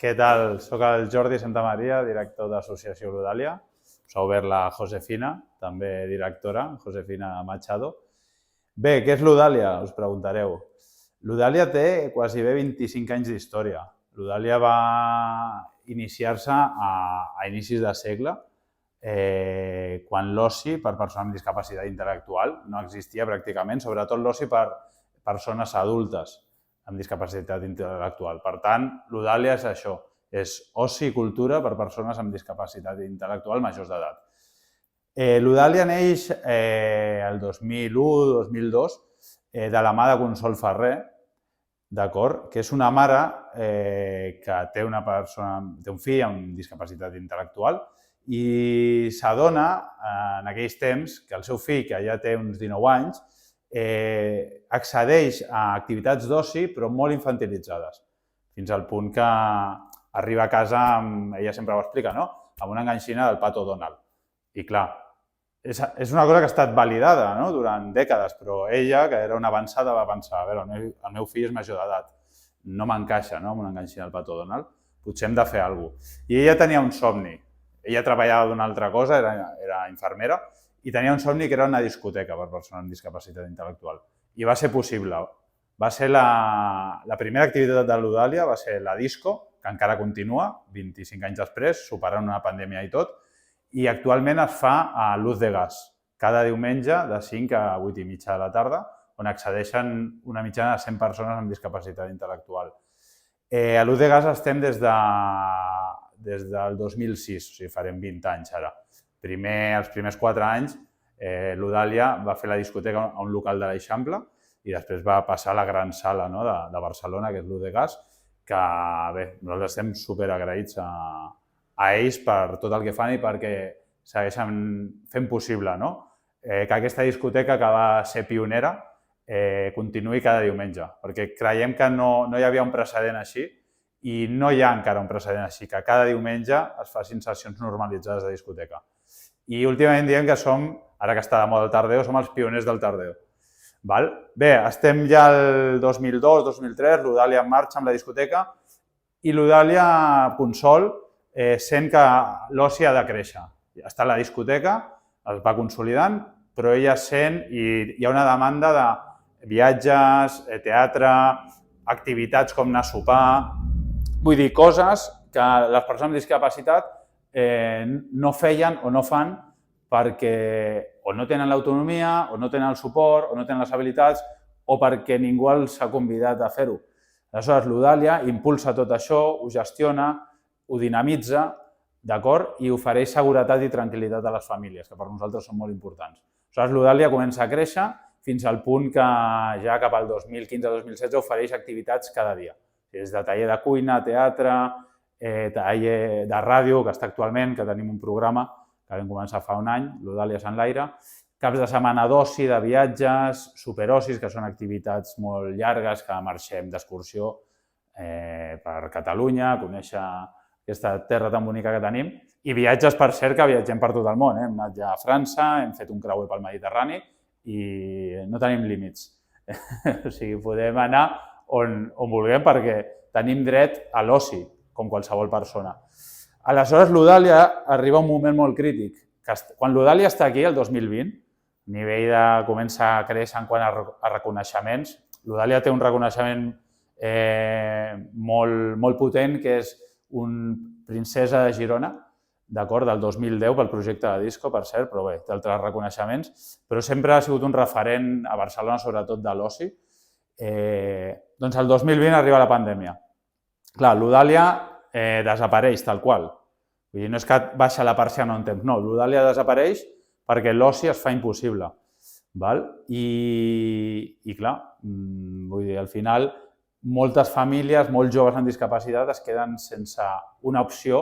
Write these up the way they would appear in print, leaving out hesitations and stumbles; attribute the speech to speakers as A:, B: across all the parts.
A: Què tal? Soc el Jordi Santamaria, director d'Associació Ludàlia. Us ha obert la Josefina, també directora, Josefina Machado. Bé, què és Ludàlia? Us preguntareu. Ludàlia té quasi 25 anys d'història. Ludàlia va iniciar-se a inicis de segle, quan l'oci per persones amb discapacitat intel·lectual no existia pràcticament, sobretot l'oci per persones adultes amb discapacitat intel·lectual. Per tant, Ludàlia és això, és oci i cultura per persones amb discapacitat intel·lectual majors d'edat. Ludàlia neix el 2001-2002 de la mà de Consol Ferrer, que és una mare que té un fill amb discapacitat intel·lectual i s'adona en aquells temps que el seu fill, que ja té uns 19 anys, accedeix a activitats d'oci però molt infantilitzades, fins al punt que arriba a casa, ella sempre ho explica, amb una enganxina del Pato Donald. I clar, és una cosa que ha estat validada durant dècades, però ella, que era una avançada, va pensar, a veure, el meu fill és major d'edat, no m'encaixa amb una enganxina del Pato Donald, potser hem de fer alguna cosa. I ella tenia un somni. Ella treballava d'una altra cosa, era infermera, i tenia un somni que era una discoteca per persones amb discapacitat intel·lectual. I va ser possible. Va ser la primera activitat de Ludàlia, va ser la disco, que encara continua, 25 anys després, superant una pandèmia i tot, i actualment es fa a Luz de Gas, cada diumenge de 5 a 8 i mitja de la tarda, on accedeixen una mitjana de 100 persones amb discapacitat intel·lectual. A Luz de Gas estem des del 2006, o sigui, farem 20 anys ara. Els primers 4 anys, Ludàlia va fer la discoteca a un local de l'Eixample i després va passar a la gran sala de Barcelona, que és Luz de Gas, que bé, nosaltres estem superagraïts a ells per tot el que fan i perquè segueixen fent possible que aquesta discoteca, que va ser pionera, continuï cada diumenge, perquè creiem que no hi havia un precedent així i no hi ha encara un precedent així, que cada diumenge es facin sessions normalitzades de discoteca. I últimament diem que som, ara que està de moda el tardeo, som els pioners del tardeo. Bé, estem ja al 2002-2003, Ludàlia en marxa amb la discoteca i Ludàlia Consol sent que l'oci ha de créixer. Està a la discoteca, es va consolidant, però ella sent i hi ha una demanda de viatges, teatre, activitats com anar a sopar, vull dir, coses que les persones amb discapacitat no feien o no fan perquè o no tenen l'autonomia, o no tenen el suport, o no tenen les habilitats, o perquè ningú els ha convidat a fer-ho. Aleshores, Ludàlia impulsa tot això, ho gestiona, ho dinamitza, i ofereix seguretat i tranquil·litat a les famílies, que per nosaltres són molt importants. Aleshores, Ludàlia comença a créixer fins al punt que ja cap al 2015-2016 ofereix activitats cada dia. Des de taller de cuina, teatre, taller de ràdio, que està actualment, que tenim un programa que vam començar fa un any, Ludàlia s'enlaire, caps de setmana d'oci, de viatges, superocis, que són activitats molt llargues, que marxem d'excursió per Catalunya, conèixer aquesta terra tan bonica que tenim, i viatges, per cert, que viatgem per tot el món. Hem anat ja a França, hem fet un creuer pel Mediterrani i no tenim límits. O sigui, podem anar on vulguem perquè tenim dret a l'oci, com qualsevol persona. Aleshores, Ludàlia arriba a un moment molt crític. Quan Ludàlia està aquí, el 2020, a nivell comença a créixer en quant a reconeixements. Ludàlia té un reconeixement molt potent, que és un Princesa de Girona, del 2010 pel projecte de disco, per cert, però bé, té altres reconeixements, però sempre ha sigut un referent a Barcelona, sobretot de l'oci. Doncs el 2020 arriba la pandèmia. Clar, Ludàlia desapareix tal qual. Vull dir, no és que baixa la persiana un temps, no, Ludàlia desapareix perquè l'oci es fa impossible. I clar, vull dir, al final, moltes famílies, molts joves amb discapacitat es queden sense una opció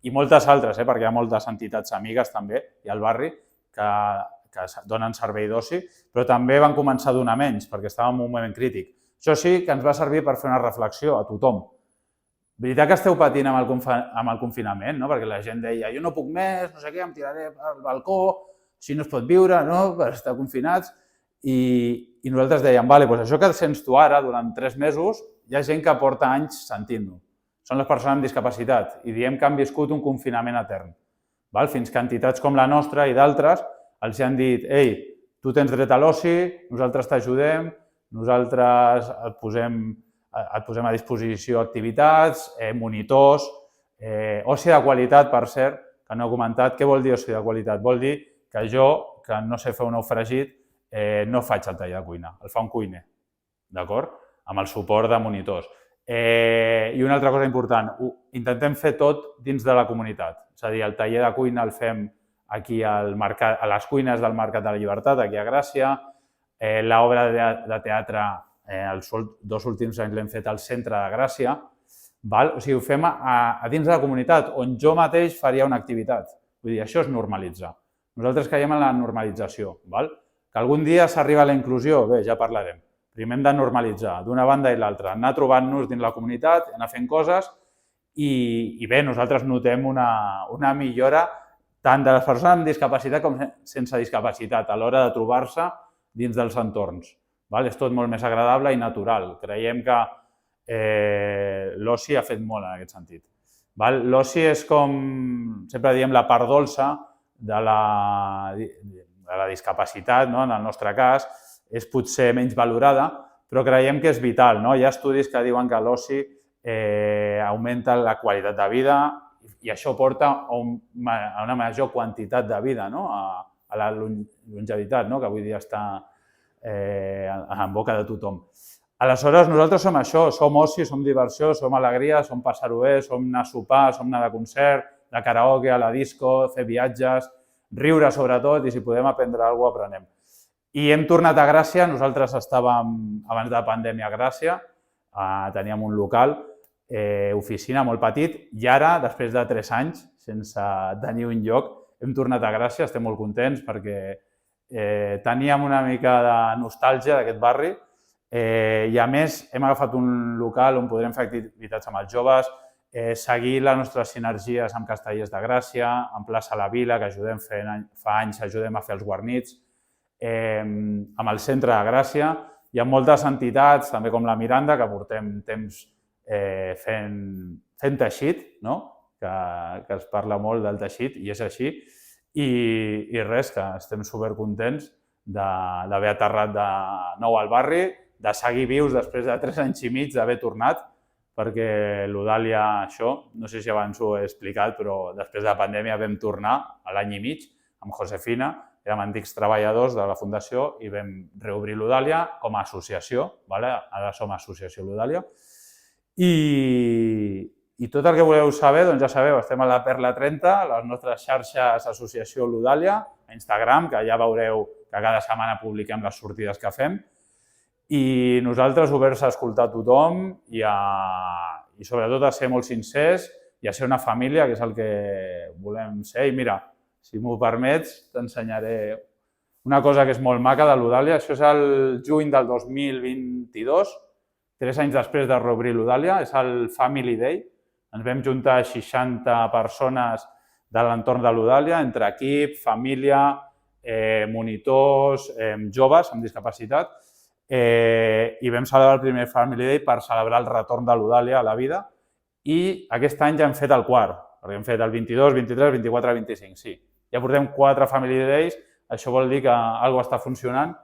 A: i moltes altres, perquè hi ha moltes entitats amigues també, i al barri, que donen servei d'oci, però també van començar a donar menys perquè estàvem en un moment crític. Això sí que ens va servir per fer una reflexió a tothom. Veritat que esteu patint amb el confinament, perquè la gent deia jo no puc més, no sé què, em tiraré al balcó, si no es pot viure, per estar confinats. I nosaltres dèiem, doncs això que sents tu ara, durant 3 mesos, hi ha gent que porta anys sentint-ho. són les persones amb discapacitat i diem que han viscut un confinament etern. Fins que entitats com la nostra i d'altres els han dit «Ei, tu tens dret a l'oci, nosaltres t'ajudem, nosaltres et posem a disposició activitats, monitors, oci de qualitat, per cert, que no he comentat. Què vol dir oci de qualitat? Vol dir que jo, que no sé fer un ou fregit, no faig el taller de cuina, el fa un cuiner, d'acord? Amb el suport de monitors. I una altra cosa important, intentem fer tot dins de la comunitat. És a dir, el taller de cuina el fem aquí a les cuines del Mercat de la Llibertat, aquí a Gràcia. L'obra de teatre, els 2 últims anys l'hem fet al centre de Gràcia. O sigui, ho fem a dins de la comunitat, on jo mateix faria una activitat. Vull dir, això és normalitzar. Nosaltres creiem en la normalització. Que algun dia s'arriba a la inclusió, bé, ja parlarem. Primer hem de normalitzar, d'una banda i l'altra, anar trobant-nos dins la comunitat, anar fent coses i bé, nosaltres notem una millora tant de les persones amb discapacitat com sense discapacitat a l'hora de trobar-se dins dels entorns. És tot molt més agradable i natural. Creiem que l'oci ha fet molt en aquest sentit. L'oci és com, sempre diem, la part dolça de la discapacitat, en el nostre cas, és potser menys valorada, però creiem que és vital. Hi ha estudis que diuen que l'oci augmenta la qualitat de vida i això porta a una major quantitat de vida, a la longevitat, que avui dia està en boca de tothom. Aleshores, nosaltres som això, som oci, som diversió, som alegria, som passar-ho bé, som anar a sopar, som anar de concert, de karaoke, a la disco, fer viatges, riure sobretot i si podem aprendre alguna cosa, aprenem. I hem tornat a Gràcia, nosaltres estàvem abans de la pandèmia a Gràcia, teníem un local, oficina molt petit, i ara, després de 3 anys, sense tenir un lloc, hem tornat a Gràcia, estem molt contents perquè teníem una mica de nostàlgia d'aquest barri i, a més, hem agafat un local on podrem fer activitats amb els joves, seguir les nostres sinergies amb Castellers de Gràcia, amb Plaça La Vila, que fa anys ajudem a fer els guarnits, amb el centre de Gràcia i amb moltes entitats, també com la Miranda, que portem temps fent teixit, que es parla molt del teixit i és així. I res, que estem supercontents d'haver aterrat de nou al barri, de seguir vius després de 3 anys i mig d'haver tornat, perquè l'Eudàlia, això, no sé si abans ho he explicat, però després de la pandèmia vam tornar a l'any i mig amb Josefina, érem antics treballadors de la Fundació i vam reobrir l'Eudàlia com a associació, ara som Associació l'Eudàlia. I tot el que voleu saber, doncs ja sabeu, estem a la Perla 30, a les nostres xarxes Associació l'Eudàlia, a Instagram, que ja veureu que cada setmana publiquem les sortides que fem. I nosaltres oberts a escoltar tothom i sobretot a ser molt sincers i a ser una família, que és el que volem ser. I mira, si m'ho permets, t'ensenyaré una cosa que és molt maca de l'Eudàlia. Això és el juny del 2022, 3 anys després de reobrir l'Eudàlia, és el Family Day. Ens vam juntar 60 persones de l'entorn de l'Eudàlia, entre equip, família, monitors, joves amb discapacitat, i vam celebrar el primer Family Day per celebrar el retorn de l'Eudàlia a la vida i aquest any ja hem fet el quart, perquè hem fet el 22, 23, 24, 25, sí. Ja portem 4 Family Days, això vol dir que alguna cosa està funcionant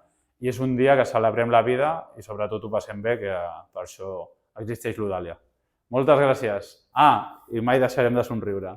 A: i és un dia que celebrem la vida i sobretot ho passem bé, que per això existeix l'Eudàlia. Moltes gràcies. I mai deixarem de somriure.